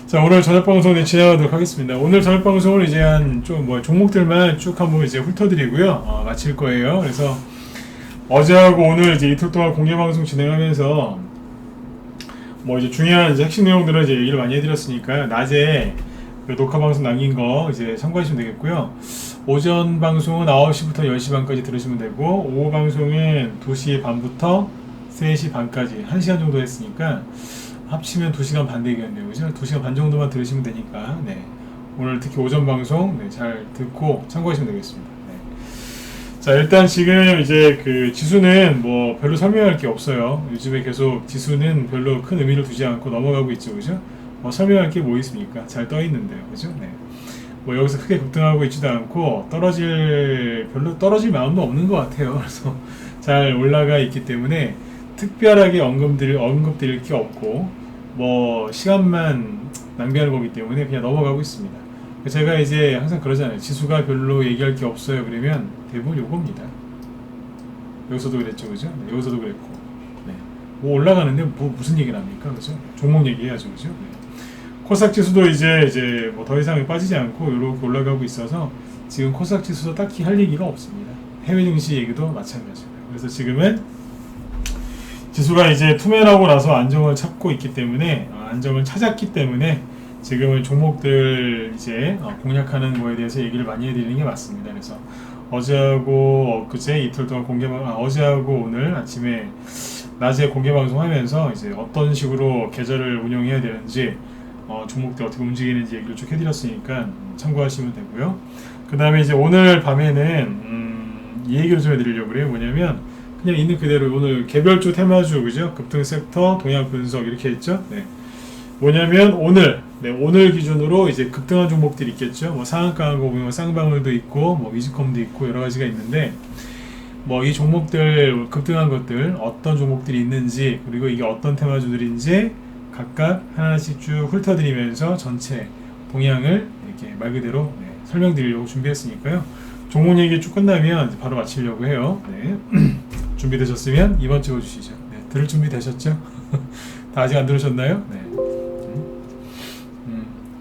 자, 오늘 저녁 방송 진행하도록 하겠습니다. 오늘 저녁 방송을 이제 한 좀 종목들만 쭉 한번 이제 훑어드리고요. 마칠 거예요. 그래서 어제하고 오늘 이제 이틀 동안 공개 방송 진행하면서 이제 중요한 이제 핵심 내용들을 이제 얘기를 많이 해드렸으니까 낮에 그 녹화 방송 남긴 거 이제 참고하시면 되겠고요. 오전 방송은 9시부터 10시 반까지 들으시면 되고, 오후 방송은 2시 반부터 3시 반까지 1시간 정도 했으니까 합치면 2시간 반 되겠네요. 그죠? 2시간 반 정도만 들으시면 되니까, 네. 오늘 특히 오전 방송, 네, 잘 듣고 참고하시면 되겠습니다. 네. 자, 일단 지금 이제 그 지수는 별로 설명할 게 없어요. 요즘에 계속 지수는 별로 큰 의미를 두지 않고 넘어가고 있죠. 그죠? 설명할 게 뭐 있습니까? 잘 떠 있는데요. 그죠? 네. 여기서 크게 급등하고 있지도 않고 별로 떨어질 마음도 없는 것 같아요. 그래서 잘 올라가 있기 때문에 특별하게 언급드릴 게 없고, 시간만 낭비하는 거기 때문에 그냥 넘어가고 있습니다. 제가 이제 항상 그러잖아요. 지수가 별로 얘기할 게 없어요. 그러면 대부분 요겁니다. 여기서도 그랬죠. 그죠? 네, 여기서도 그랬고. 네. 올라가는데 무슨 얘기를 합니까? 그죠? 종목 얘기해야죠. 그죠? 네. 코스닥 지수도 이제 더 이상 빠지지 않고 이렇게 올라가고 있어서 지금 코스닥 지수도 딱히 할 얘기가 없습니다. 해외 증시 얘기도 마찬가지고요. 그래서 지금은 지수가 이제 투매하고 나서 안정을 찾고 있기 때문에, 안정을 찾았기 때문에 지금은 종목들 이제 공략하는 거에 대해서 얘기를 많이 해드리는 게 맞습니다. 그래서 어제하고 엊그제 이틀 동안 어제하고 오늘 아침에 낮에 공개 방송하면서 이제 어떤 식으로 계좌를 운영해야 되는지, 종목들 어떻게 움직이는지 얘기를 쭉 해드렸으니까 참고하시면 되고요. 그 다음에 이제 오늘 밤에는 이 얘기를 좀 해드리려고 그래요. 뭐냐면 그냥 있는 그대로 오늘 개별주 테마주, 그죠? 급등 섹터, 동향 분석 이렇게 했죠. 네. 뭐냐면 오늘 기준으로 이제 급등한 종목들이 있겠죠. 상한가한 거 보면 쌍방울도 있고, 위즈컴도 있고 여러 가지가 있는데, 이 종목들 급등한 것들 어떤 종목들이 있는지, 그리고 이게 어떤 테마주들인지 각각 하나씩 쭉 훑어드리면서 전체 동향을 이렇게 말 그대로 설명드리려고 준비했으니까요. 종목 얘기 쭉 끝나면 바로 마치려고 해요. 네. 준비되셨으면 2번 찍어주시죠. 네. 들을 준비 되셨죠? 다 아직 안 들으셨나요? 네.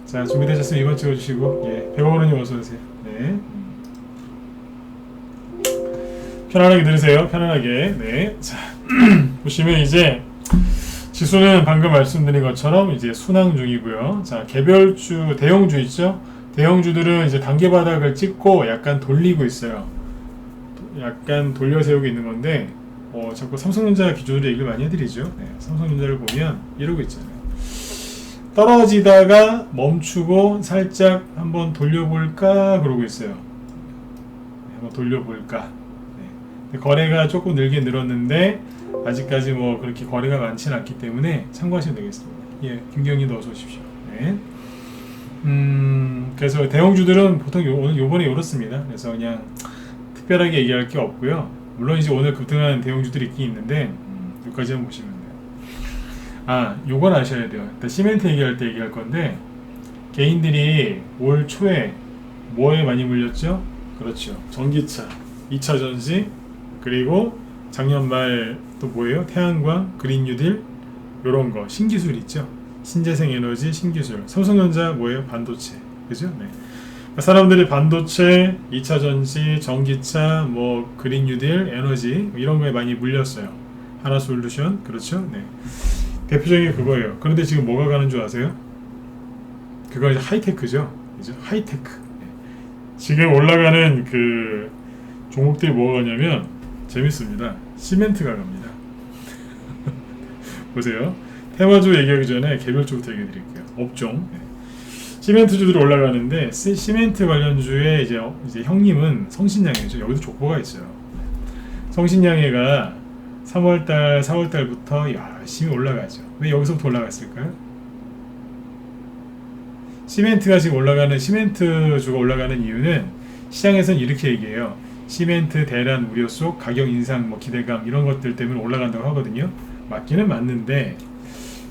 자, 준비되셨으면 2번 찍어주시고, 백원원님 어서오세요. 네. 편안하게 들으세요. 편안하게. 네. 자, 보시면 이제 지수는 방금 말씀드린 것처럼 이제 순항 중이고요. 자, 개별주, 대형주 있죠? 대형주들은 이제 단계 바닥을 찍고 약간 돌리고 있어요. 약간 돌려 세우고 있는 건데, 자꾸 삼성전자 기준으로 얘기를 많이 해드리죠. 네, 삼성전자를 보면 이러고 있잖아요. 떨어지다가 멈추고 살짝 한번 돌려볼까 그러고 있어요. 네, 한번 돌려볼까. 네. 거래가 조금 늘긴 늘었는데 아직까지 그렇게 거래가 많지는 않기 때문에 참고하시면 되겠습니다. 예, 김경님도 어서 오십시오. 네. 그래서 대형주들은 보통 요번에 이렇습니다. 그래서 그냥 특별하게 얘기할 게 없고요. 물론 이제 오늘 급등한 대형주들이 있긴 있는데, 여기까지 한번 보시면 돼요. 요건 아셔야 돼요. 일단 시멘트 얘기할 때 얘기할 건데, 개인들이 올 초에 뭐에 많이 물렸죠? 그렇죠. 전기차, 2차 전지, 그리고 작년 말 또 뭐예요? 태양광, 그린 뉴딜, 요런 거, 신기술 있죠? 신재생 에너지, 신기술. 삼성전자 뭐예요? 반도체. 그죠? 네. 사람들이 반도체, 2차 전지, 전기차, 그린 뉴딜, 에너지 이런 거에 많이 물렸어요. 하나솔루션, 그렇죠? 네. 대표적인 게 그거예요. 그런데 지금 뭐가 가는 줄 아세요? 그거 이제 하이테크죠. 그죠? 하이테크. 네. 지금 올라가는 그 종목들이 뭐가 가냐면 재밌습니다. 시멘트가 갑니다. 보세요. 테마주 얘기하기 전에 개별주부터 얘기해 드릴게요. 업종. 네. 시멘트주들이 올라가는데, 시멘트 관련주의 이제 형님은 성신양해죠. 여기도 족보가 있어요. 성신양해가 3월달, 4월달부터 열심히 올라가죠. 왜 여기서부터 올라갔을까요? 시멘트주가 올라가는 이유는 시장에서는 이렇게 얘기해요. 시멘트 대란 우려 속 가격 인상, 기대감 이런 것들 때문에 올라간다고 하거든요. 맞기는 맞는데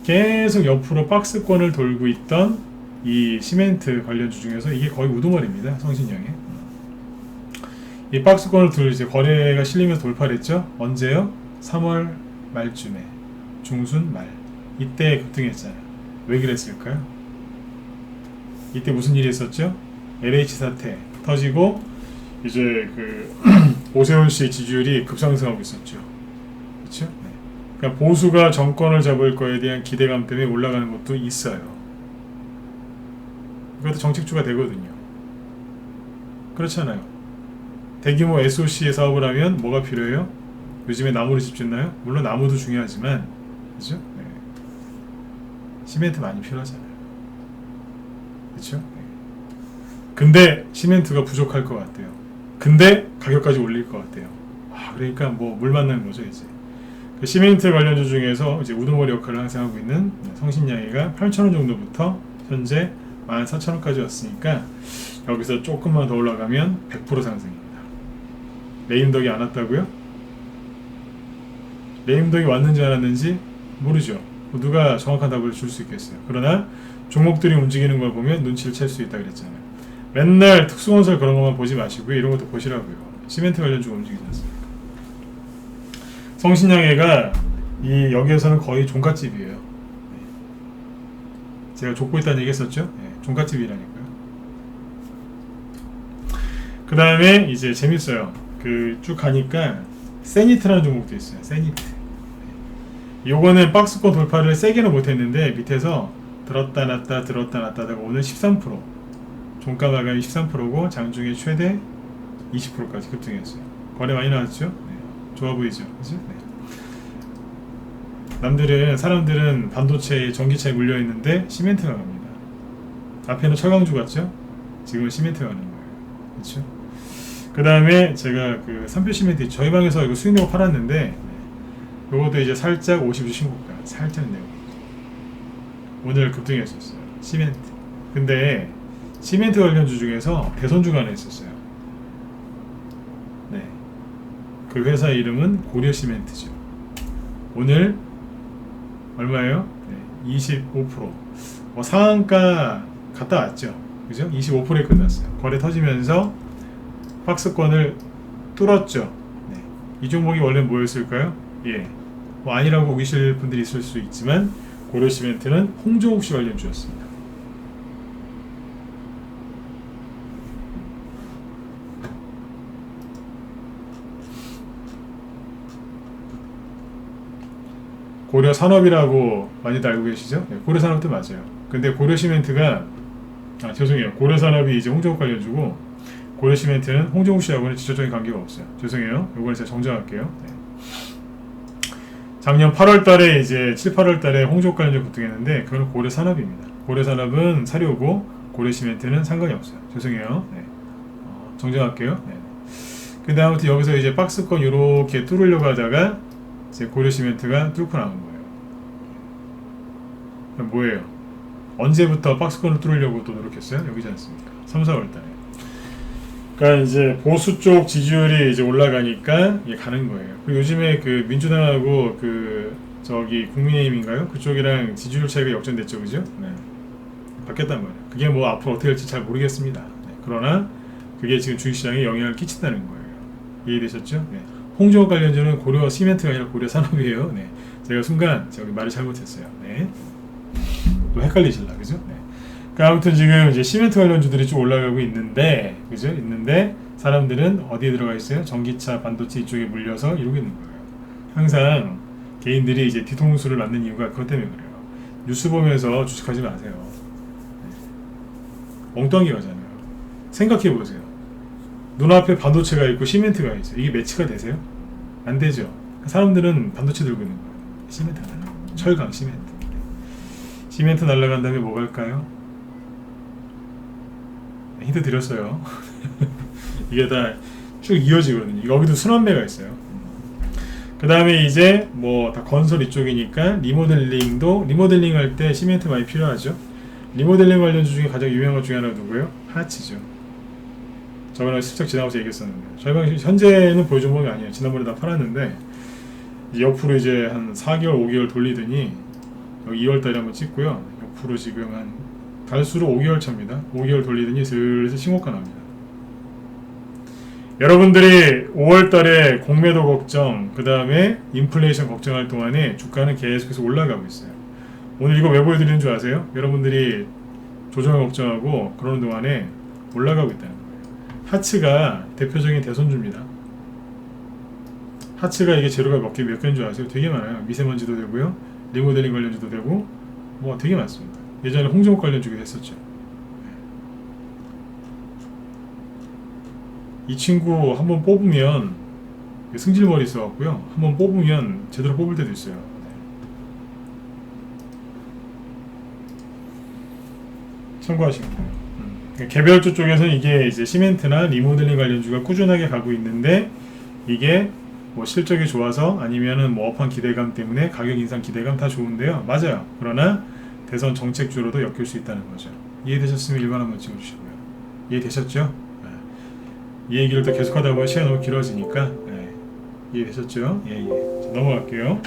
계속 옆으로 박스권을 돌고 있던 이 시멘트 관련주 중에서 이게 거의 우두머리입니다. 성신양해. 이 박스권을 이제 거래가 실리면서 돌파를 했죠. 언제요? 3월 말쯤에, 중순 말 이때 급등했잖아요. 왜 그랬을까요? 이때 무슨 일이 있었죠? LH 사태 터지고 이제 그 오세훈 씨의 지지율이 급상승하고 있었죠. 그렇죠? 네. 그러니까 보수가 정권을 잡을 거에 대한 기대감 때문에 올라가는 것도 있어요. 이것도 정책주가 되거든요. 그렇잖아요. 대규모 SOC 사업을 하면 뭐가 필요해요? 요즘에 나무를 집 짓나요? 물론 나무도 중요하지만 그렇죠? 네. 시멘트 많이 필요하잖아요. 그렇죠? 네. 근데 시멘트가 부족할 것 같아요. 근데 가격까지 올릴 것 같아요. 그러니까 뭐 물 만나는 거죠 이제. 그 시멘트 관련주 중에서 이제 우두머리 역할을 항상 하고 있는 성신양이가 8,000원 정도부터 현재 14,000원까지 왔으니까 여기서 조금만 더 올라가면 100% 상승입니다. 레임덕이 안 왔다고요? 레임덕이 왔는지 안 왔는지 모르죠. 누가 정확한 답을 줄 수 있겠어요. 그러나 종목들이 움직이는 걸 보면 눈치를 챌 수 있다 그랬잖아요. 맨날 특수건설 그런 것만 보지 마시고요. 이런 것도 보시라고요. 시멘트 관련주가 움직이지 않습니까? 성신양해가 이 여기에서는 거의 종갓집이에요. 제가 족보 있다는 얘기 했었죠? 네, 종갓집이라니까요. 그 다음에 이제 재밌어요. 그 쭉 가니까 세니트라는 종목도 있어요. 세니트. 요거는 박스권 돌파를 세게는 못했는데 밑에서 들었다 놨다 들었다 놨다 하다가 오늘 13% 종가 마감이 13%고 장중에 최대 20%까지 급등했어요. 거래 많이 나왔죠? 네. 좋아 보이죠? 그죠? 네. 사람들은 반도체에 전기차에 물려있는데 시멘트가 갑니다. 앞에는 철강주 같죠? 지금은 시멘트가 가는 거예요. 그렇죠? 그 다음에 제가 그 삼표 시멘트 저희 방에서 이거 수익내고 팔았는데 요것도 이제 살짝 50주 신고가 살짝 내고 오늘 급등했었어요. 시멘트. 근데 시멘트 관련주 중에서 대선주가 하나 있었어요. 네. 그 회사 이름은 고려시멘트죠. 오늘 얼마예요? 네. 25%. 상한가 갔다 왔죠. 그죠? 25%에 끝났어요. 거래 터지면서 박스권을 뚫었죠. 네. 이 종목이 원래 뭐였을까요? 예. 뭐 아니라고 우기실 분들이 있을 수 있지만 고려시멘트는 홍종욱 씨 관련주였습니다. 고려산업이라고 많이들 알고 계시죠? 네, 고려산업도 맞아요. 근데 고려시멘트가 죄송해요. 고려산업이 이제 홍종욱 관련주고 고려시멘트는 홍종욱 씨하고는 직접적인 관계가 없어요. 죄송해요. 이걸 제가 정정할게요. 네. 작년 8월달에 이제 7, 8월달에 홍종욱 관련주 급등했는데 그건 고려산업입니다. 고려산업은 사료고 고려시멘트는 상관이 없어요. 죄송해요. 네. 정정할게요. 네. 근데 아무튼 여기서 이제 박스권 이렇게 뚫으려고 하다가 이제 고려시멘트가 뚫고 나온 거예요. 뭐예요? 언제부터 박스권을 뚫으려고 또 노력했어요? 여기지 않습니까? 3, 4월달에. 그러니까 이제 보수 쪽 지지율이 이제 올라가니까 이게 가는 거예요. 그리고 요즘에 그 민주당하고 그 저기 국민의힘인가요? 그쪽이랑 지지율 차이가 역전됐죠, 그죠? 네. 바뀌었단 말이에요. 그게 뭐 앞으로 어떻게 될지 잘 모르겠습니다. 네. 그러나 그게 지금 주식시장에 영향을 끼친다는 거예요. 이해되셨죠? 네. 홍종욱 관련주는 고려 시멘트가 아니라 고려 산업이에요. 네. 제가 순간 저기 말을 잘못했어요. 네. 또 헷갈리실라, 그죠? 네. 그러니까 아무튼 지금 이제 시멘트 관련주들이 쭉 올라가고 있는데, 그죠? 있는데 사람들은 어디에 들어가 있어요? 전기차, 반도체 이쪽에 물려서 이러고 있는 거예요. 항상 개인들이 이제 뒤통수를 맞는 이유가 그것 때문에 그래요. 뉴스 보면서 주식하지 마세요. 네. 엉뚱하게 가잖아요. 생각해 보세요. 눈앞에 반도체가 있고 시멘트가 있어요. 이게 매치가 되세요? 안 되죠. 사람들은 반도체 들고 있는 거예요. 시멘트 날라. 철강 시멘트. 시멘트 날라간 다음에 뭐 갈까요? 힌트 드렸어요. 이게 다 쭉 이어지거든요. 여기도 순환매가 있어요. 그 다음에 이제 뭐 다 건설 이쪽이니까 리모델링 할 때 시멘트 많이 필요하죠. 리모델링 관련주 중에 가장 유명한 것 중에 하나가 누구예요? 하치죠. 저번에 슬쩍 지나가서 얘기했었는데 저희가 현재는 보여준 몸이 아니에요. 지난번에 다 팔았는데 옆으로 이제 한 4개월 5개월 돌리더니 여기 2월달에 한번 찍고요. 옆으로 지금 한 달수로 5개월 차입니다. 5개월 돌리더니 슬슬 신고가 납니다. 여러분들이 5월달에 공매도 걱정, 그 다음에 인플레이션 걱정할 동안에 주가는 계속해서 올라가고 있어요. 오늘 이거 왜 보여드리는 줄 아세요? 여러분들이 조정을 걱정하고 그러는 동안에 올라가고 있다는 거예요. 하츠가 대표적인 대선주입니다. 하츠가 이게 재료가 몇 개인 줄 아세요? 되게 많아요. 미세먼지도 되고요, 리모델링 관련주도 되고, 뭐 되게 많습니다. 예전에 홍정욱 관련주기도 했었죠. 이 친구 한번 뽑으면 승질머리 있어갖고요, 한번 뽑으면 제대로 뽑을 때도 있어요. 참고하시면 돼요. 개별주 쪽에서는 이게 이제 시멘트나 리모델링 관련주가 꾸준하게 가고 있는데, 이게 뭐 실적이 좋아서 아니면은 뭐 업황 기대감 때문에 가격 인상 기대감 다 좋은데요. 맞아요. 그러나 대선 정책주로도 엮일 수 있다는 거죠. 이해되셨으면 1번 한번 찍어주시고요. 이해되셨죠? 네. 이 얘기를 또 계속하다 보면 시간이 너무 길어지니까. 네. 이해되셨죠? 예. 자, 넘어갈게요.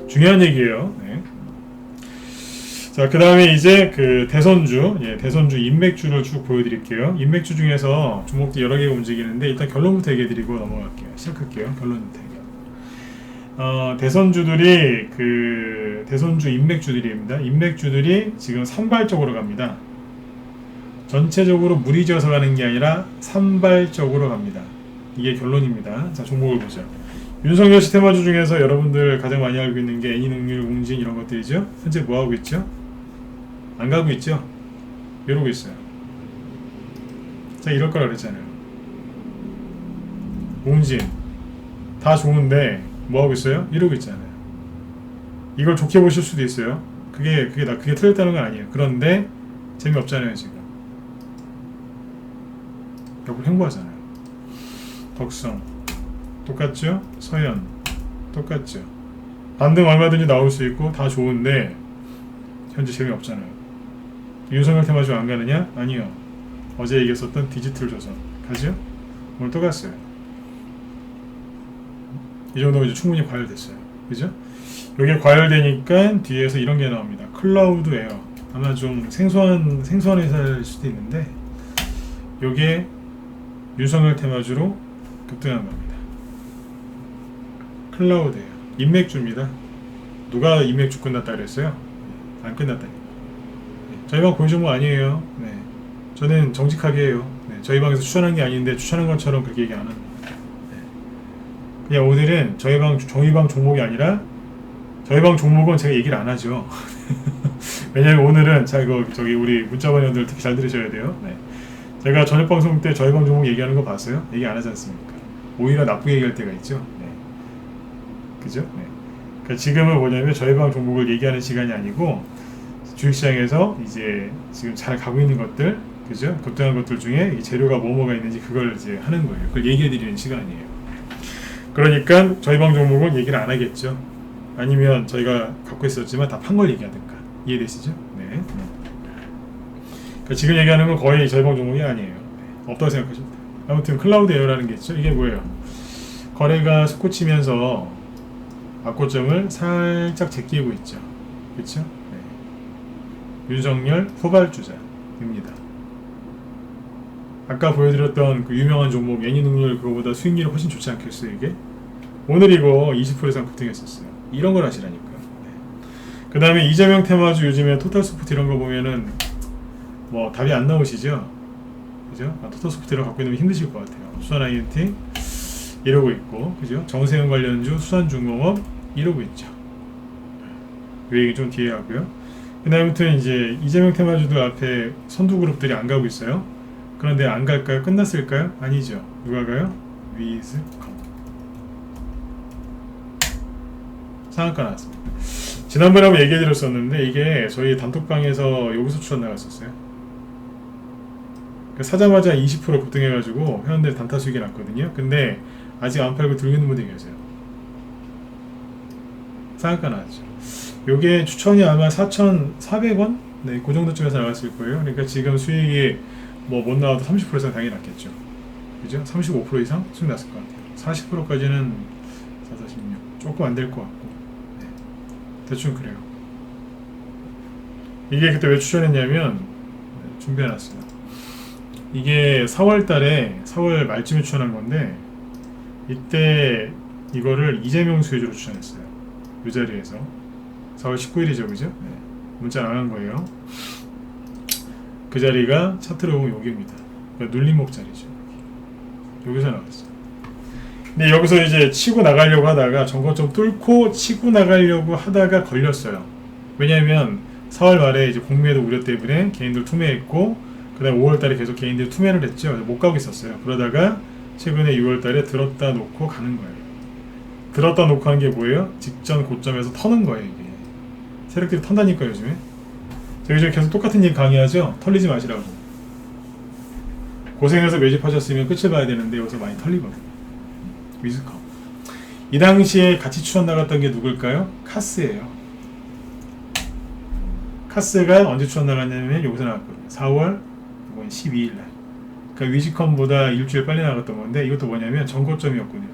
중요한 얘기예요. 네. 자, 그 다음에 이제 그 대선주, 대선주 인맥주를 쭉 보여드릴게요. 인맥주 중에서 종목들이 여러 개가 움직이는데, 일단 결론부터 얘기해드리고 넘어갈게요. 시작할게요. 결론부터 얘기해요. 대선주들이 대선주 인맥주들입니다. 인맥주들이 지금 산발적으로 갑니다. 전체적으로 무리지어서 가는 게 아니라 산발적으로 갑니다. 이게 결론입니다. 자, 종목을 보죠. 윤석열 시테마주 중에서 여러분들 가장 많이 알고 있는 게 애니능률, 웅진 이런 것들이죠. 현재 뭐 하고 있죠? 안 가고 있죠? 이러고 있어요. 자, 이럴 거라 그랬잖아요. 웅진 다 좋은데 뭐 하고 있어요? 이러고 있잖아요. 이걸 좋게 보실 수도 있어요. 그게 틀렸다는 건 아니에요. 그런데 재미없잖아요. 지금 결국 행보하잖아요. 덕성 똑같죠? 서현 똑같죠? 반등 얼마든지 나올 수 있고 다 좋은데 현재 재미없잖아요. 윤석열 테마주 안 가느냐? 아니요. 어제 얘기했었던 디지털 조선 가죠? 오늘 또 갔어요. 이 정도면 이제 충분히 과열됐어요. 그죠? 이게 과열되니까 뒤에서 이런 게 나옵니다. 클라우드 에어. 아마 좀 생소한 회사일 수도 있는데, 요게 윤석열 테마주로 급등한 겁니다. 클라우드 에어. 인맥주입니다. 누가 인맥주 끝났다 그랬어요? 안 끝났다니까. 저희 방 고유 정보 아니에요. 네. 저는 정직하게 해요. 네. 저희 방에서 추천한 게 아닌데 추천한 것처럼 그렇게 얘기 안 합니다. 네. 그냥 오늘은 저희 방 종목이 아니라, 저희 방 종목은 제가 얘기를 안 하죠. 왜냐면 오늘은 저기 우리 문자번역들 특히 잘 들으셔야 돼요. 네. 제가 저녁 방송 때 저희 방 종목 얘기하는 거 봤어요? 얘기 안 하지 않습니까? 오히려 나쁘게 얘기할 때가 있죠. 네. 그죠? 네. 그러니까 지금은 뭐냐면 저희 방 종목을 얘기하는 시간이 아니고, 주식시장에서 이제 지금 잘 가고 있는 것들, 그죠? 급등한 것들 중에 이 재료가 뭐가 있는지 그걸 이제 하는 거예요. 그걸 얘기해드리는 시간이에요. 그러니까 저희 방 종목은 얘기를 안 하겠죠. 아니면 저희가 갖고 있었지만 다 판 걸 얘기하든가. 이해되시죠? 네. 그러니까 지금 얘기하는 건 거의 저희 방 종목이 아니에요. 네. 없다고 생각하셔도 돼요. 아무튼 클라우드 에어라는 게 있죠. 이게 뭐예요? 거래가 솟구치면서 악고점을 살짝 제끼고 있죠. 그렇죠? 윤석열 후발주자입니다. 아까 보여드렸던 그 유명한 종목 애니능률 그거보다 수익률이 훨씬 좋지 않겠어요? 이게 오늘 이거 20% 이상 급등했었어요. 이런 걸 하시라니까요. 네. 그 다음에 이재명 테마주 요즘에 토탈소프트 이런 거 보면은 뭐 답이 안 나오시죠? 그죠? 토탈소프트를 갖고 있는 게 힘드실 것 같아요. 수산 INT 이러고 있고, 그죠? 정세현 관련주 수산중공업 이러고 있죠. 이 얘기 좀 뒤에 하고요. 근데 아무튼 이제 이재명 테마주들 앞에 선두 그룹들이 안 가고 있어요. 그런데 안 갈까요? 끝났을까요? 아니죠. 누가 가요? 위즈컴. 상한가 나왔습니다. 지난번에 한번 얘기해 드렸었는데, 이게 저희 단톡방에서 여기서 추천 나갔었어요. 사자마자 20% 급등해가지고 회원들 단타 수익이 났거든요. 근데 아직 안 팔고 들고 있는 분들이 계세요. 상한가 나왔죠. 요게 추천이 아마 4,400원? 네, 그 정도쯤에서 나왔을 거예요. 그러니까 지금 수익이 뭐 못 나와도 30% 이상 당연히 났겠죠. 그죠? 35% 이상 수익 났을 것 같아요. 40%까지는 446. 조금 안 될 것 같고. 네, 대충 그래요. 이게 그때 왜 추천했냐면, 준비해놨어요. 이게 4월 달에, 4월 말쯤에 추천한 건데, 이때 이거를 이재명 수혜주로 추천했어요. 이 자리에서. 4월 19일이죠, 그죠? 네. 문자 나간 거예요. 그 자리가 차트로 보면 여기입니다. 그러니까 눌림목 자리죠. 여기서 나왔어요. 근데 여기서 이제 치고 나가려고 하다가 전고점 뚫고 치고 나가려고 하다가 걸렸어요. 왜냐하면 4월 말에 이제 공매도 우려 때문에 개인들 투매했고, 그 다음에 5월달에 계속 개인들 투매를 했죠. 못 가고 있었어요. 그러다가 최근에 6월달에 들었다 놓고 가는 거예요. 들었다 놓고 하는 게 뭐예요? 직전 고점에서 터는 거예요. 이게 세력들이 턴다니까 요즘에. 저희 요즘 계속 똑같은 얘기 강의하죠. 털리지 마시라고. 고생해서 매집하셨으면 끝을 봐야 되는데 여기서 많이 털리거든요. 위즈컴. 이 당시에 같이 추천 나갔던 게 누굴까요? 카스예요. 카스가 언제 추천 나갔냐면 여기서 나왔거든요. 4월 12일날. 그러니까 위즈컴보다 일주일 빨리 나갔던 건데, 이것도 뭐냐면 전고점이었군요.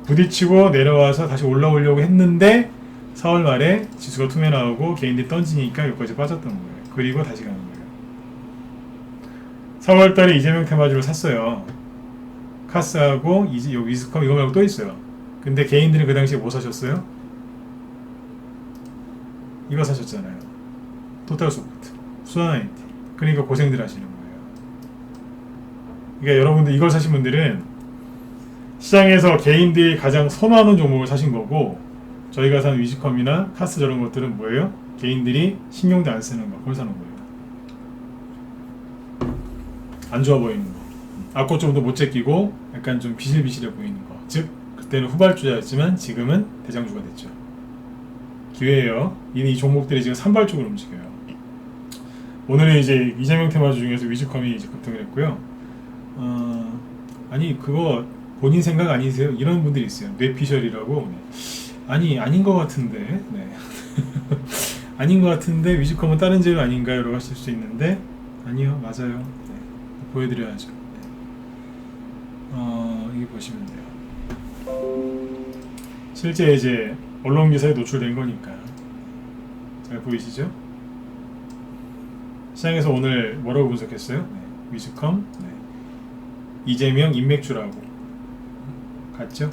부딪히고 내려와서 다시 올라오려고 했는데 4월 말에 지수가 투매 나오고 개인들이 던지니까 여기까지 빠졌던 거예요. 그리고 다시 가는 거예요. 4월 달에 이재명 테마주를 샀어요. 카스하고 위즈컴 이거 말고 또 있어요. 근데 개인들은 그 당시에 뭐 사셨어요? 이거 사셨잖아요. 토탈소프트, 수아나이티. 그러니까 고생들 하시는 거예요. 그러니까 여러분들 이걸 사신 분들은 시장에서 개인들이 가장 선호하는 종목을 사신 거고, 저희가 산 위즈컴이나 카스 저런 것들은 뭐예요? 개인들이 신경도 안 쓰는 거, 그걸 사는 거예요. 안 좋아 보이는 거, 앞고점도 못 제끼고 약간 좀 비실비실해 보이는 거, 즉 그때는 후발주자였지만 지금은 대장주가 됐죠. 기회예요. 이 종목들이 지금 산발적으로 움직여요. 오늘은 이제 이재명 테마주 중에서 위즈컴이 이제 급등을 했고요. 아니 그거 본인 생각 아니세요? 이런 분들이 있어요. 뇌피셜이라고. 아니 아닌 것 같은데. 네. 아닌 것 같은데 위즈컴은 다른 재료 아닌가요? 라고 하실 수 있는데 아니요, 맞아요. 네. 보여드려야죠. 네. 이게 보시면 돼요. 실제 이제 언론 기사에 노출된 거니까 잘 보이시죠? 시장에서 오늘 뭐라고 분석했어요? 네. 위즈컴, 네. 이재명 인맥주라고 같죠?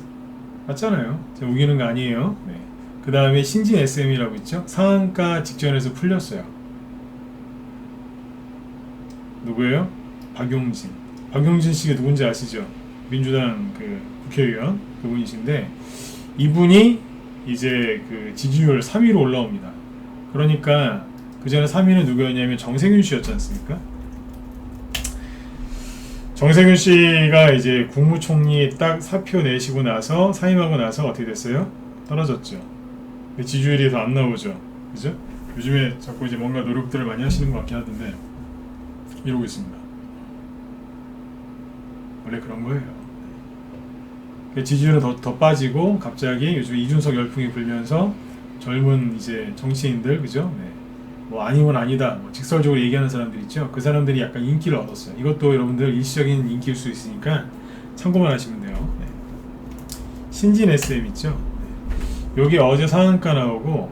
맞잖아요. 제가 우기는 거 아니에요. 네. 그 다음에 신진 SM이라고 있죠? 상한가 직전에서 풀렸어요. 누구예요? 박용진. 박용진 씨가 누군지 아시죠? 민주당 그 국회의원 그분이신데, 이분이 이제 그 지지율 3위로 올라옵니다. 그러니까 그 전에 3위는 누구였냐면 정세균 씨였지 않습니까? 정세균 씨가 이제 국무총리 딱 사표 내시고 나서 사임하고 나서 어떻게 됐어요? 떨어졌죠. 근데 지지율이 더 안 나오죠. 그죠? 요즘에 자꾸 이제 뭔가 노력들을 많이 하시는 것 같긴 하던데 이러고 있습니다. 원래 그런 거예요. 지지율은 더 빠지고 갑자기 요즘 이준석 열풍이 불면서 젊은 이제 정치인들, 그죠? 네. 뭐 아니면 아니다, 뭐 직설적으로 얘기하는 사람들 있죠. 그 사람들이 약간 인기를 얻었어요. 이것도 여러분들 일시적인 인기일 수 있으니까 참고만 하시면 돼요. 네. 신진 SM 있죠. 네. 여기 어제 상한가 나오고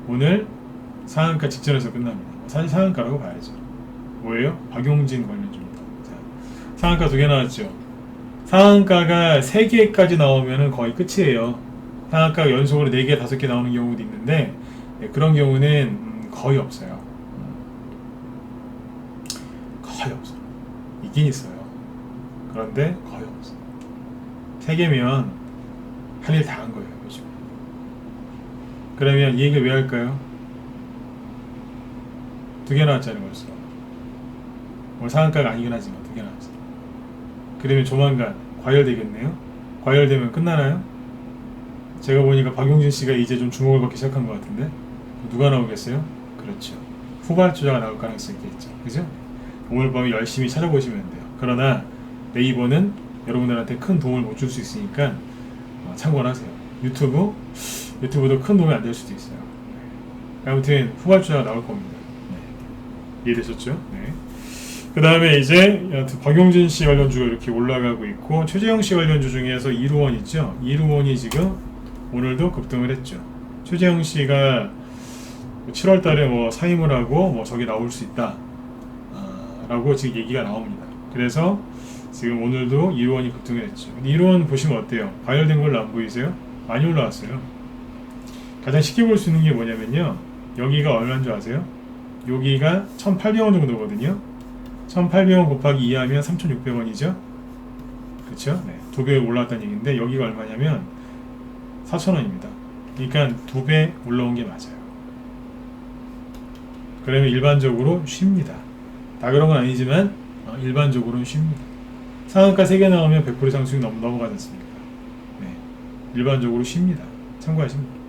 오늘 상한가 직전에서 끝납니다. 사실 상한가라고 봐야죠. 뭐예요? 박용진 관련주입니다. 상한가 2개 나왔죠. 상한가가 3개까지 나오면 거의 끝이에요. 상한가가 연속으로 4개, 5개 나오는 경우도 있는데, 네, 그런 경우는 거의 없어요. 거의 없어요. 있긴 있어요. 그런데 거의 없어요. 3개면 할 일 다 한 거예요, 요즘. 그러면 이 얘기를 왜 할까요? 2개 나왔잖아요, 벌써. 뭐 상한가가 아니긴 하지만 2개 나왔어요. 그러면 조만간 과열되겠네요. 과열되면 끝나나요? 제가 보니까 박용진 씨가 이제 좀 주목을 받기 시작한 것 같은데, 누가 나오겠어요? 그렇죠. 후발주자가 나올 가능성이 있겠죠. 그죠? 오늘 밤에 열심히 찾아보시면 돼요. 그러나 네이버는 여러분들한테 큰 도움을 못 줄 수 있으니까 참고하세요. 유튜브도 큰 도움이 안 될 수도 있어요. 아무튼 후발주자가 나올 겁니다. 네. 이해되셨죠? 네. 그 다음에 이제 박용진 씨 관련주가 이렇게 올라가고 있고, 최재형 씨 관련주 중에서 이루원 있죠? 이루원이 지금 오늘도 급등을 했죠. 최재형 씨가 7월 달에 뭐 사임을 하고 뭐 저기 나올 수 있다 라고 지금 얘기가 나옵니다. 그래서 지금 오늘도 이루원이 급등을 했죠. 이루원 보시면 어때요? 과열된 걸로 안 보이세요? 많이 올라왔어요. 가장 쉽게 볼 수 있는 게 뭐냐면요, 여기가 얼마인 줄 아세요? 여기가 1,800원 정도거든요. 1,800원 곱하기 2 하면 3,600원이죠. 그쵸? 네. 2배 올라왔다는 얘기인데 여기가 얼마냐면 4,000원입니다. 그러니까 2배 올라온 게 맞아요. 그러면 일반적으로 쉽니다. 다 그런 건 아니지만 일반적으로는 쉽니다. 상한가 3개 나오면 100% 상승이 넘어가지 않습니까? 네. 일반적으로 쉽니다. 참고하시면 됩니다.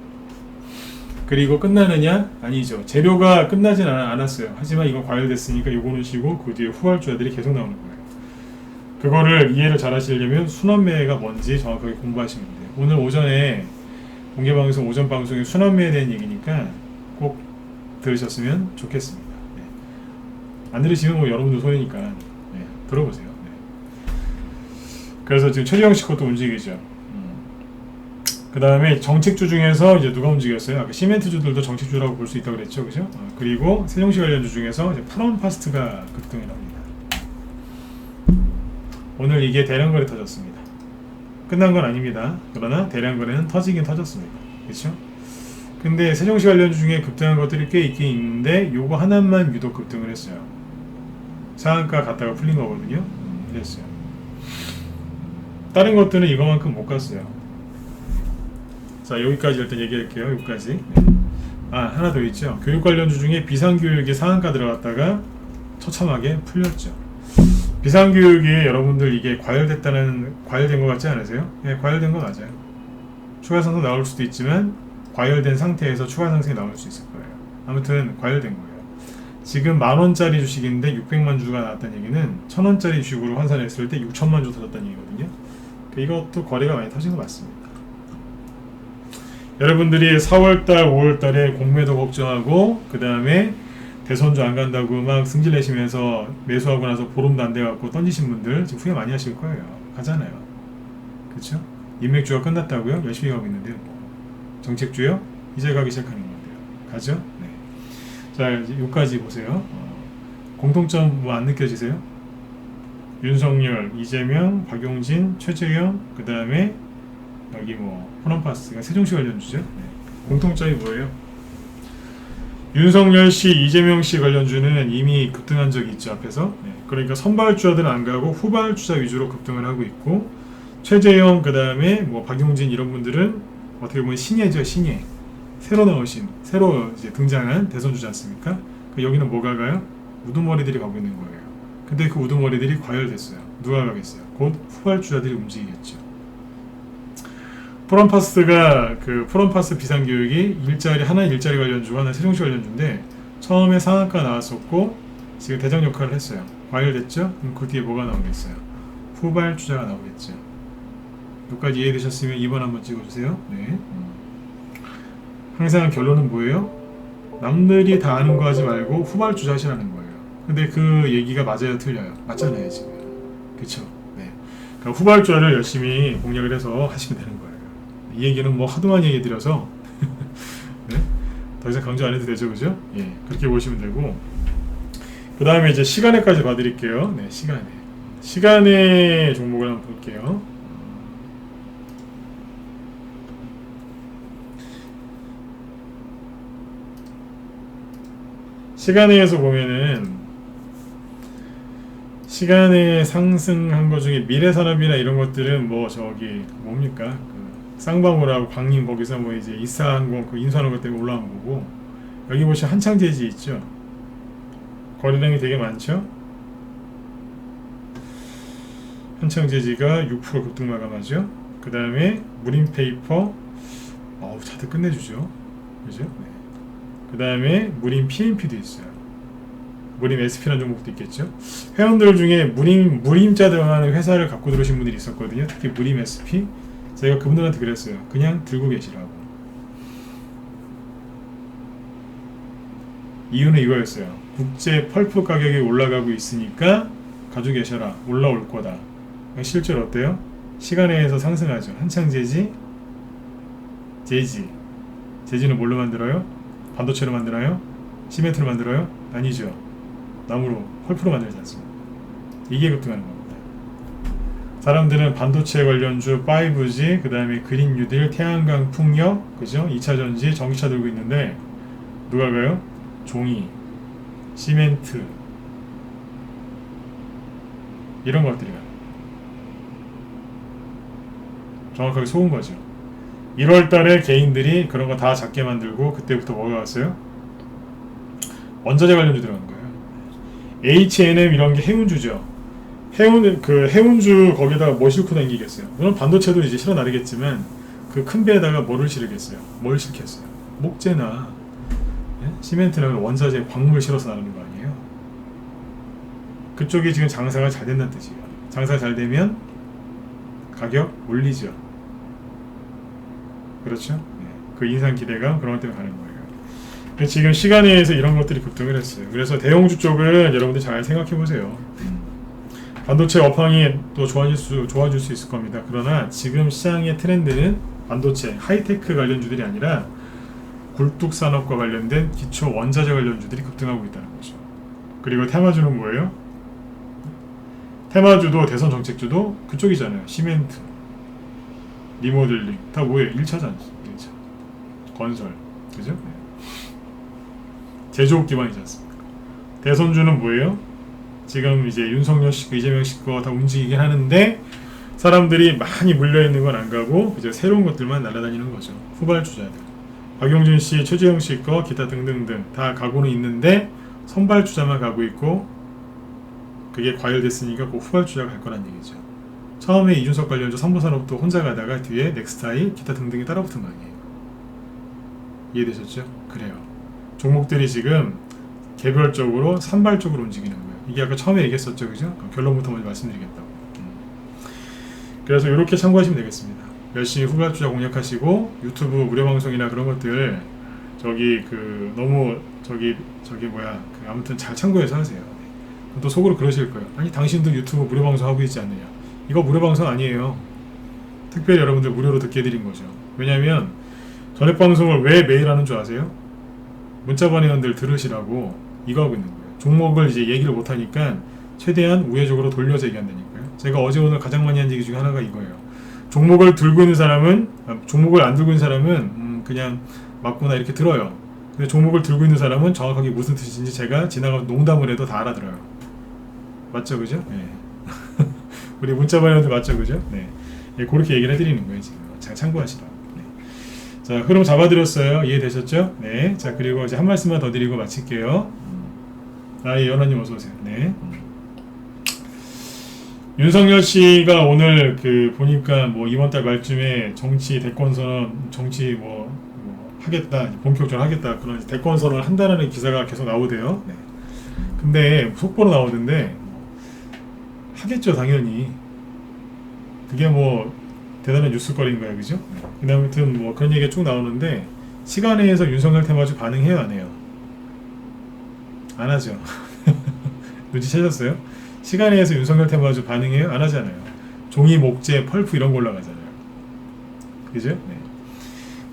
그리고 끝나느냐? 아니죠. 재료가 끝나진 않았어요. 하지만 이건 과열됐으니까 이거는 쉬고 그 뒤에 후발주자들이 계속 나오는 거예요. 그거를 이해를 잘 하시려면 순환매가 뭔지 정확하게 공부하시면 돼요. 오늘 오전에 공개방송 오전 방송에 순환매에 대한 얘기니까 꼭 들으셨으면 좋겠습니다. 네. 안 들으시면 뭐 여러분들 손해니까 네. 들어보세요. 네. 그래서 지금 최재형 것도 움직이죠. 그 다음에 정책주 중에서 이제 누가 움직였어요? 아까 시멘트주들도 정책주라고 볼 수 있다고 그랬죠, 그죠? 그리고 세종시 관련주 중에서 이제 프롬파스트가 급등을 합니다. 오늘 이게 대량거래 터졌습니다. 끝난 건 아닙니다. 그러나 대량거래는 터지긴 터졌습니다. 그렇죠? 근데 세종시 관련주 중에 급등한 것들이 꽤 있긴 있는데 요거 하나만 유독 급등을 했어요. 상한가 갔다가 풀린 거거든요. 그랬어요. 다른 것들은 이거만큼 못 갔어요. 자, 여기까지 일단 얘기할게요. 여기까지. 네. 하나 더 있죠. 교육 관련주 중에 비상교육에 상한가 들어갔다가 처참하게 풀렸죠. 비상교육이 여러분들 이게 과열된 것 같지 않으세요? 네, 과열된 거 맞아요. 추가 상승 나올 수도 있지만 과열된 상태에서 추가 상승이 나올 수 있을 거예요. 아무튼 과열된 거예요. 지금 10,000원짜리 주식인데 600만 주가 나왔다는 얘기는 1,000원짜리 주식으로 환산했을 때 6천만 주 터졌다는 얘기거든요. 이것도 거래가 많이 터진 것 같습니다. 여러분들이 4월달, 5월달에 공매도 걱정하고 그 다음에 대선주 안 간다고 막 승질내시면서 매수하고 나서 보름도 안 돼갖고 던지신 분들 지금 후회 많이 하실 거예요. 가잖아요. 그렇죠? 인맥주가 끝났다고요? 열심히 가고 있는데요. 정책주요? 이제 가기 시작하는 건데요. 가죠? 네. 자, 이제 여기까지 보세요. 공통점 뭐 안 느껴지세요? 윤석열, 이재명, 박용진, 최재형, 그 다음에 여기 뭐 프롬파스가 세종시 관련주죠. 네. 공통점이 뭐예요? 윤석열 씨, 이재명 씨 관련주는 이미 급등한 적이 있죠, 앞에서. 네. 그러니까 선발주자들은 안 가고 후발주자 위주로 급등을 하고 있고, 최재형, 그 다음에 뭐 박용진 이런 분들은 어떻게 보면 신예죠, 신예. 새로 이제 등장한 대선주지 않습니까? 여기는 뭐가 가요? 우두머리들이 가고 있는 거예요. 근데 그 우두머리들이 과열됐어요. 누가 가겠어요? 곧 후발주자들이 움직이겠죠. 프롬파스가 그 프롬파스 비상교육이 하나 일자리 관련주가 하나 세종시 관련주인데 처음에 상한가 나왔었고 지금 대장 역할을 했어요. 과열됐죠? 그럼 그 뒤에 뭐가 나오겠어요? 후발주자가 나오겠죠. 여기까지 이해되셨으면 2번 한번 찍어주세요. 네. 항상 결론은 뭐예요? 남들이 다 아는 거 하지 말고 후발주자 하시라는 거예요. 근데 그 얘기가 맞아요, 틀려요? 맞잖아요, 지금. 그쵸? 네. 그러니까 후발주자를 열심히 공략을 해서 하시면 되는 거예요. 이 얘기는 뭐 하도 많이 얘기 드려서 네? 더 이상 강조 안 해도 되죠, 그죠? 예, 그렇게 보시면 되고 그 다음에 이제 시간에까지 봐드릴게요. 네, 시간의 종목을 한번 볼게요. 시간에서 보면은 시간에 상승한 것 중에 미래산업이나 이런 것들은 뭐 저기 뭡니까? 쌍방울하고 광림 거기서 뭐 이제 이사항공 그 인수하는 것 때문에 올라온 거고 여기 보시면 한창제지 있죠. 거래량이 되게 많죠. 한창제지가 6% 급등 마감하죠. 그 다음에 무림페이퍼 차트 끝내주죠. 그죠? 네. 그 다음에 무림 PMP도 있어요. 무림 SP라는 종목도 있겠죠. 회원들 중에 무림자 들어가는 회사를 갖고 들어오신 분들이 있었거든요. 특히 무림 SP. 제가 그분들한테 그랬어요. 그냥 들고 계시라고. 이유는 이거였어요. 국제 펄프 가격이 올라가고 있으니까 가지고 계셔라. 올라올 거다. 실제로 어때요? 시간에서 상승하죠. 한창제지, 제지는 뭘로 만들어요? 반도체로 만들어요? 시멘트로 만들어요? 아니죠. 나무로, 펄프로 만들지 않습니다. 이게 급등하는 겁니다. 사람들은 반도체 관련주 5G, 그 다음에 그린 뉴딜, 태양광 풍력, 그죠? 2차 전지, 전기차 들고 있는데 누가 가요? 종이, 시멘트 이런 것들이야. 정확하게 속은 거죠. 1월달에 개인들이 그런 거 다 작게 만들고 그때부터 뭐가 왔어요? 원자재 관련주 들어간 거예요. H&M 이런 게 해운주죠. 해운주 거기다가 뭐 싣고 다니겠어요? 물론 반도체도 이제 실어 나르겠지만 그 큰 배에다가 뭐를 실으겠어요? 뭘 싣겠어요? 목재나 시멘트나 원자재 광물 실어서 나르는 거 아니에요? 그쪽이 지금 장사가 잘 된다는 뜻이에요. 장사가 잘 되면 가격 올리죠. 그렇죠? 그 인상 기대감 그런 것 때문에 가는 거예요. 지금 시간에 의해서 이런 것들이 급등을 했어요. 그래서 대형주 쪽은 여러분들 잘 생각해 보세요. 반도체 업황이 또 좋아질 수 있을 겁니다. 그러나 지금 시장의 트렌드는 반도체, 하이테크 관련주들이 아니라 굴뚝산업과 관련된 기초 원자재 관련주들이 급등하고 있다는 거죠. 그리고 테마주는 뭐예요? 테마주도 대선 정책주도 그쪽이잖아요. 시멘트, 리모델링 다 뭐예요? 1차잖아요. 1차 건설, 그죠? 제조업 기반이지 않습니까? 대선주는 뭐예요? 지금 이제 윤석열 씨, 이재명 씨 거 다 움직이긴 하는데 사람들이 많이 물려있는 건 안 가고 이제 새로운 것들만 날아다니는 거죠. 후발주자들. 박용진 씨, 최재형 씨 거 기타 등등등 다 가고는 있는데 선발주자만 가고 있고 그게 과열됐으니까 그 후발주자가 갈 거란 얘기죠. 처음에 이준석 관련주 선보산업도 혼자 가다가 뒤에 넥스타일 기타 등등이 따라붙은 거 아니에요. 이해되셨죠? 그래요. 종목들이 지금 개별적으로 산발적으로 움직이는 거예요. 이게 아까 처음에 얘기했었죠, 그죠? 결론부터 먼저 말씀드리겠다고. 그래서 이렇게 참고하시면 되겠습니다. 열심히 후발주자 공략하시고 유튜브 무료 방송이나 그런 것들 너무 아무튼 잘 참고해서 하세요. 또 속으로 그러실 거예요. 아니 당신도 유튜브 무료 방송 하고 있지 않느냐? 이거 무료 방송 아니에요. 특별히 여러분들 무료로 듣게 해드린 거죠. 왜냐하면 전액 방송을 왜 매일 하는 줄 아세요? 문자반 회원들 들으시라고 이거 하고 있는 거예요. 종목을 이제 얘기를 못하니까 최대한 우회적으로 돌려서 얘기한다니까요. 제가 어제 오늘 가장 많이 한 얘기 중에 하나가 이거예요. 종목을 들고 있는 사람은 종목을 안 들고 있는 사람은 그냥 맞구나 이렇게 들어요. 근데 종목을 들고 있는 사람은 정확하게 무슨 뜻인지 제가 지나가서 농담을 해도 다 알아들어요. 맞죠, 그죠? 네. 우리 문자반 회원들 맞죠, 그죠? 네. 네, 그렇게 얘기를 해드리는 거예요 지금. 잘 참고하시라고. 네. 자, 흐름 잡아드렸어요. 이해되셨죠? 네. 자, 그리고 이제 한 말씀만 더 드리고 마칠게요. 연아님 어서 오세요. 네. 윤석열 씨가 오늘 보니까 이번 달 말쯤에 정치 대권 선언, 정치 하겠다, 본격적으로 하겠다 그런 대권 선언을 한다는 기사가 계속 나오대요. 네. 근데 속보로 나오던데 하겠죠, 당연히. 그게 대단한 뉴스거리인가요, 그죠? 근데 아무튼 그런 얘기가 쭉 나오는데 시간에서 윤석열 테마주 반응해요, 안 해요? 안 하죠. 눈치채셨어요? 시간에서 윤석열 테마주 반응해요? 안 하잖아요. 종이, 목재, 펄프 이런 거 올라가잖아요. 그죠? 네.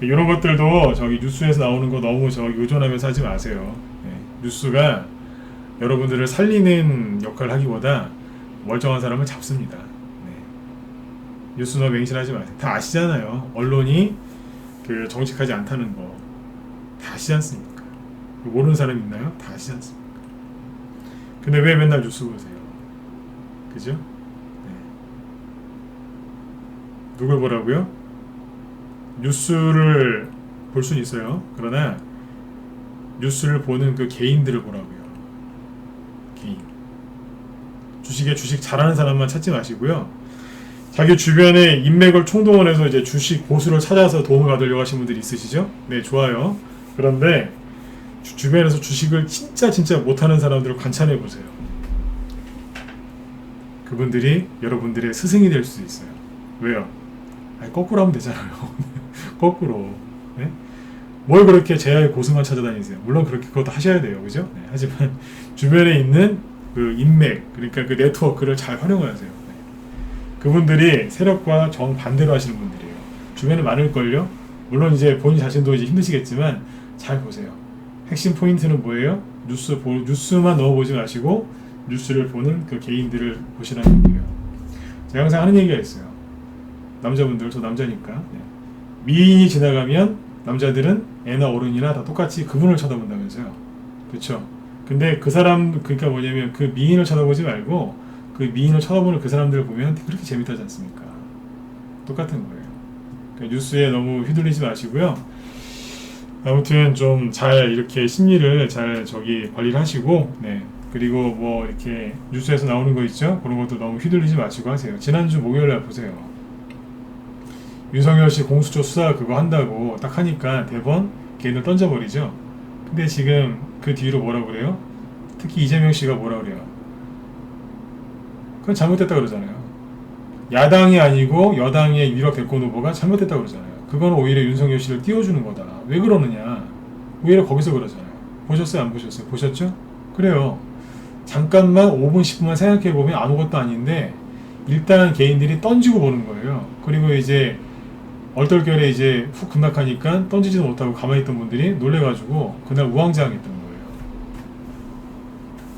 이런 것들도 뉴스에서 나오는 거 너무 의존하면서 하지 마세요. 네. 뉴스가 여러분들을 살리는 역할을 하기보다 멀쩡한 사람을 잡습니다. 네. 뉴스 너무 맹신하지 마세요. 다 아시잖아요. 언론이 정직하지 않다는 거 다 아시지 않습니까? 모르는 사람 있나요? 다 아시지 않습니까? 근데 왜 맨날 뉴스 보세요? 그죠? 네. 누굴 보라고요? 뉴스를 볼 수는 있어요. 그러나 뉴스를 보는 그 개인들을 보라고요. 개인. 주식 잘하는 사람만 찾지 마시고요. 자기 주변에 인맥을 총동원해서 이제 주식 고수를 찾아서 도움을 받으려고 하시는 분들이 있으시죠? 네, 좋아요. 그런데 주변에서 주식을 진짜 못하는 사람들을 관찰해 보세요. 그분들이 여러분들의 스승이 될 수 있어요. 왜요? 거꾸로 하면 되잖아요. 거꾸로. 네? 뭘 그렇게 제야의 고수만 찾아다니세요? 물론 그것도 하셔야 돼요. 그죠? 네, 하지만 주변에 있는 그 인맥, 그러니까 그 네트워크를 잘 활용하세요. 네. 그분들이 세력과 정반대로 하시는 분들이에요. 주변에 많을걸요? 물론 이제 본인 자신도 이제 힘드시겠지만 잘 보세요. 핵심 포인트는 뭐예요? 뉴스만 넣어보지 마시고 뉴스를 보는 그 개인들을 보시라는 얘기예요. 제가 항상 하는 얘기가 있어요. 남자분들, 저 남자니까. 네. 미인이 지나가면 남자들은 애나 어른이나 다 똑같이 그분을 쳐다본다면서요. 그렇죠? 근데 그 사람 그러니까 뭐냐면 그 미인을 쳐다보지 말고 그 미인을 쳐다보는 그 사람들을 보면 그렇게 재밌다지 않습니까? 똑같은 거예요. 그러니까 뉴스에 너무 휘둘리지 마시고요. 아무튼 좀 잘 이렇게 심리를 잘 관리를 하시고, 네. 그리고 뭐 이렇게 뉴스에서 나오는 거 있죠? 그런 것도 너무 휘둘리지 마시고 하세요. 지난주 목요일날 보세요. 윤석열 씨 공수처 수사 그거 한다고 딱 하니까 대번 걔는 던져버리죠. 근데 지금 그 뒤로 뭐라 그래요? 특히 이재명 씨가 뭐라 그래요? 그건 잘못됐다 그러잖아요. 야당이 아니고 여당의 유력 대권 후보가 잘못됐다 그러잖아요. 그건 오히려 윤석열 씨를 띄워주는 거다. 왜 그러느냐? 오히려 거기서 그러잖아요. 보셨어요? 안 보셨어요? 보셨죠? 그래요. 잠깐만 5분, 10분만 생각해보면 아무것도 아닌데 일단 개인들이 던지고 보는 거예요. 그리고 이제 얼떨결에 이제 훅 급락하니까 던지지도 못하고 가만히 있던 분들이 놀래가지고 그날 우왕좌왕했던 거예요.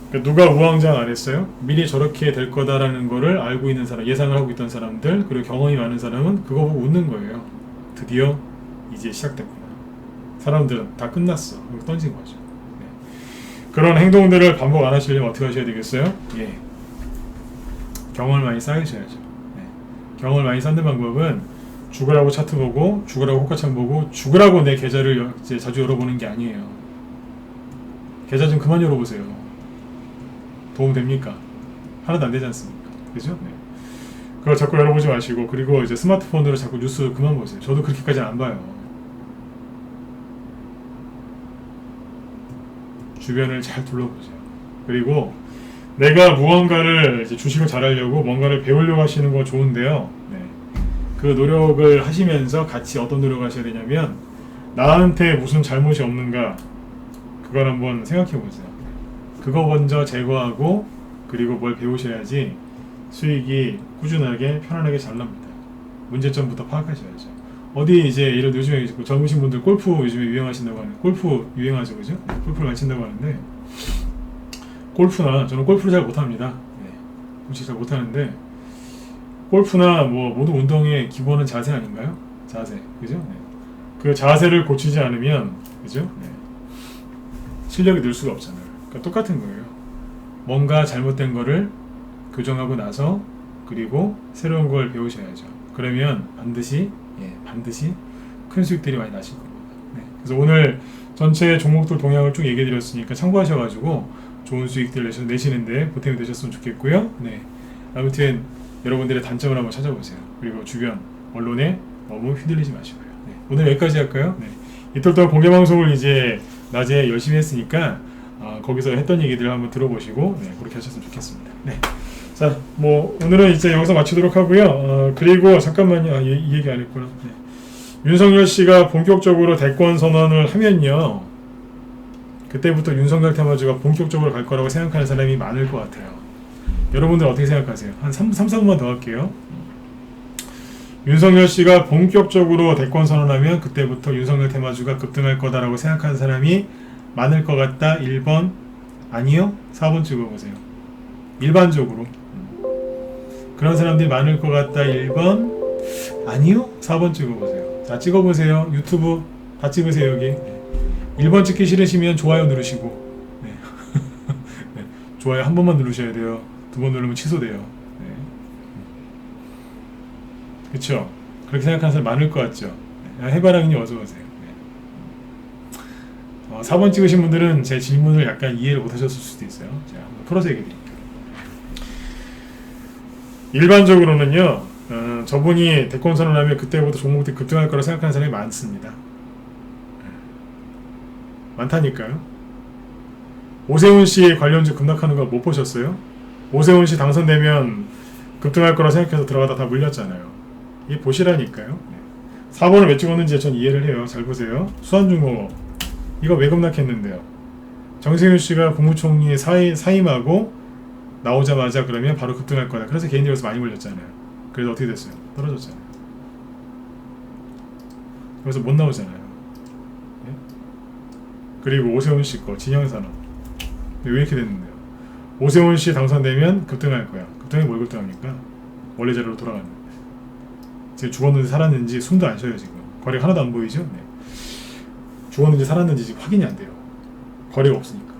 그러니까 누가 우왕좌왕 안 했어요? 미리 저렇게 될 거다라는 거를 알고 있는 사람, 예상을 하고 있던 사람들, 그리고 경험이 많은 사람은 그거 보고 웃는 거예요. 드디어 이제 시작됐구나. 사람들은 다 끝났어. 그리고 던진 거죠. 네. 그런 행동들을 반복 안 하시려면 어떻게 하셔야 되겠어요? 예. 경험을 많이 쌓으셔야죠. 네. 경험을 많이 쌓는 방법은 죽으라고 차트 보고, 죽으라고 호가창 보고, 죽으라고 내 계좌를 이제 자주 열어보는 게 아니에요. 계좌 좀 그만 열어보세요. 도움 됩니까? 하나도 안 되지 않습니까? 그죠? 네. 그걸 자꾸 열어보지 마시고, 그리고 이제 스마트폰으로 자꾸 뉴스 그만 보세요. 저도 그렇게까지는 안 봐요. 주변을 잘 둘러보세요. 그리고 내가 무언가를 이제 주식을 잘하려고 뭔가를 배우려고 하시는 거 좋은데요. 네. 그 노력을 하시면서 같이 어떤 노력을 하셔야 되냐면 나한테 무슨 잘못이 없는가 그걸 한번 생각해 보세요. 그거 먼저 제거하고 그리고 뭘 배우셔야지 수익이 꾸준하게 편안하게 잘 납니다. 문제점부터 파악하셔야죠. 어디 이제 예를 들어 요즘에 젊으신 분들 골프 요즘에 유행하신다고 하는 골프 유행하죠, 그죠? 골프를 많이 친다고 하는데 골프나 저는 골프를 잘 못합니다. 네. 솔직히 잘 못하는데 골프나 뭐 모든 운동의 기본은 자세 아닌가요? 자세, 그죠? 네. 그 자세를 고치지 않으면 그죠? 네. 실력이 늘 수가 없잖아요. 그러니까 똑같은 거예요. 뭔가 잘못된 거를 교정하고 나서 그리고 새로운 걸 배우셔야죠. 그러면 반드시 큰 수익들이 많이 나실 겁니다. 네. 그래서 오늘 전체 종목들 동향을 쭉 얘기해 드렸으니까 참고하셔가지고 좋은 수익들 내시는데 보탬이 되셨으면 좋겠고요. 네. 아무튼 여러분들의 단점을 한번 찾아보세요. 그리고 주변 언론에 너무 휘둘리지 마시고요. 네. 오늘 여기까지 할까요? 네. 이틀 동안 공개 방송을 이제 낮에 열심히 했으니까 거기서 했던 얘기들을 한번 들어보시고 네, 그렇게 하셨으면 좋겠습니다. 네. 자, 뭐 오늘은 이제 여기서 마치도록 하고요. 그리고 잠깐만요. 이 얘기 안 했구나. 네. 윤석열 씨가 본격적으로 대권 선언을 하면요. 그때부터 윤석열 테마주가 본격적으로 갈 거라고 생각하는 사람이 많을 것 같아요. 여러분들 어떻게 생각하세요? 한 3-4분만 더 할게요. 윤석열 씨가 본격적으로 대권 선언하면 그때부터 윤석열 테마주가 급등할 거다라고 생각하는 사람이 많을 것 같다. 1번 아니요? 4번 찍어보세요. 일반적으로 그런 사람들이 많을 것 같다. 1번 아니요? 4번 찍어보세요. 자, 찍어보세요. 유튜브 다 찍으세요. 여기 1번 찍기 싫으시면 좋아요 누르시고 네. 네. 좋아요 한 번만 누르셔야 돼요. 2번 누르면 취소돼요. 네. 그쵸? 그렇게 생각하는 사람 많을 것 같죠? 네. 해바라기님 어서오세요. 네. 4번 찍으신 분들은 제 질문을 약간 이해를 못하셨을 수도 있어요. 제가 한번 풀어서 얘기해드릴게요. 일반적으로는요, 저분이 대권 선언하면 그때부터 종목들이 급등할 거라 생각하는 사람이 많습니다. 많다니까요. 오세훈 씨 관련주 급락하는 거 못 보셨어요? 오세훈 씨 당선되면 급등할 거라 생각해서 들어가다 다 물렸잖아요. 이게 보시라니까요. 4번을 왜 찍었는지 전 이해를 해요. 잘 보세요. 수완중공업 이거 왜 급락했는데요? 정세균 씨가 국무총리 사임하고 나오자마자 그러면 바로 급등할 거다. 그래서 개인들에서 많이 물렸잖아요. 그래서 어떻게 됐어요? 떨어졌잖아요. 그래서 못 나오잖아요. 네? 그리고 오세훈 씨 거 진영산업 왜 이렇게 됐는데요? 오세훈 씨 당선되면 급등할 거야. 급등이 뭘 급등합니까? 원래 자리로 돌아가는 거예요. 지금 죽었는지 살았는지 숨도 안 쉬어요. 지금 거래가 하나도 안 보이죠? 네. 죽었는지 살았는지 지금 확인이 안 돼요. 거래가 없으니까.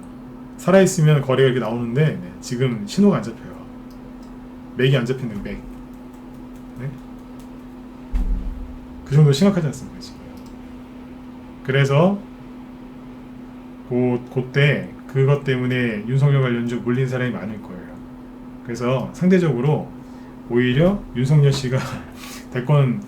살아있으면 거래가 이렇게 나오는데 네, 지금 신호가 안 잡혀요. 맥이 안 잡히는 맥. 네? 그 정도 심각하지 않습니까 지금. 그래서 그때 그것 때문에 윤석열 관련주 물린 사람이 많을 거예요. 그래서 상대적으로 오히려 윤석열 씨가 대권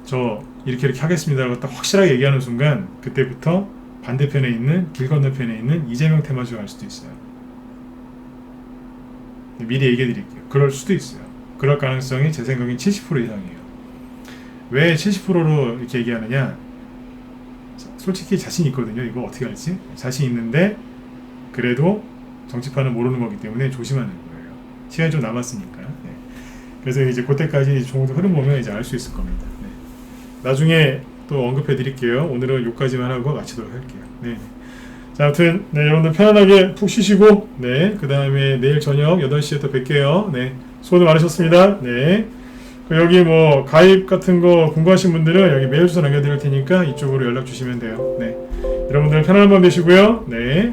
저 이렇게 하겠습니다라고 딱 확실하게 얘기하는 순간 그때부터 반대편에 있는 길 건너편에 있는 이재명 테마주가 할 수도 있어요. 미리 얘기해 드릴게요. 그럴 수도 있어요. 그럴 가능성이 제 생각엔 70% 이상이에요. 왜 70%로 이렇게 얘기하느냐? 솔직히 자신 있거든요. 이거 어떻게 할지 자신 있는데 그래도 정치판은 모르는 거기 때문에 조심하는 거예요. 시간이 좀 남았으니까. 네. 그래서 이제 그때까지 정도 흐름 보면 이제 알 수 있을 겁니다. 네. 나중에 또 언급해 드릴게요. 오늘은 여기까지만 하고 마치도록 할게요. 네. 자, 아무튼 네, 여러분들 편안하게 푹 쉬시고 네, 그 다음에 내일 저녁 8시에 또 뵐게요. 네, 수고들 많으셨습니다. 네. 여기 뭐 가입 같은 거 궁금하신 분들은 여기 메일 주소 남겨드릴 테니까 이쪽으로 연락 주시면 돼요. 네, 여러분들 편안한 밤 되시고요. 네,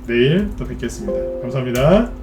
내일 또 뵙겠습니다. 감사합니다.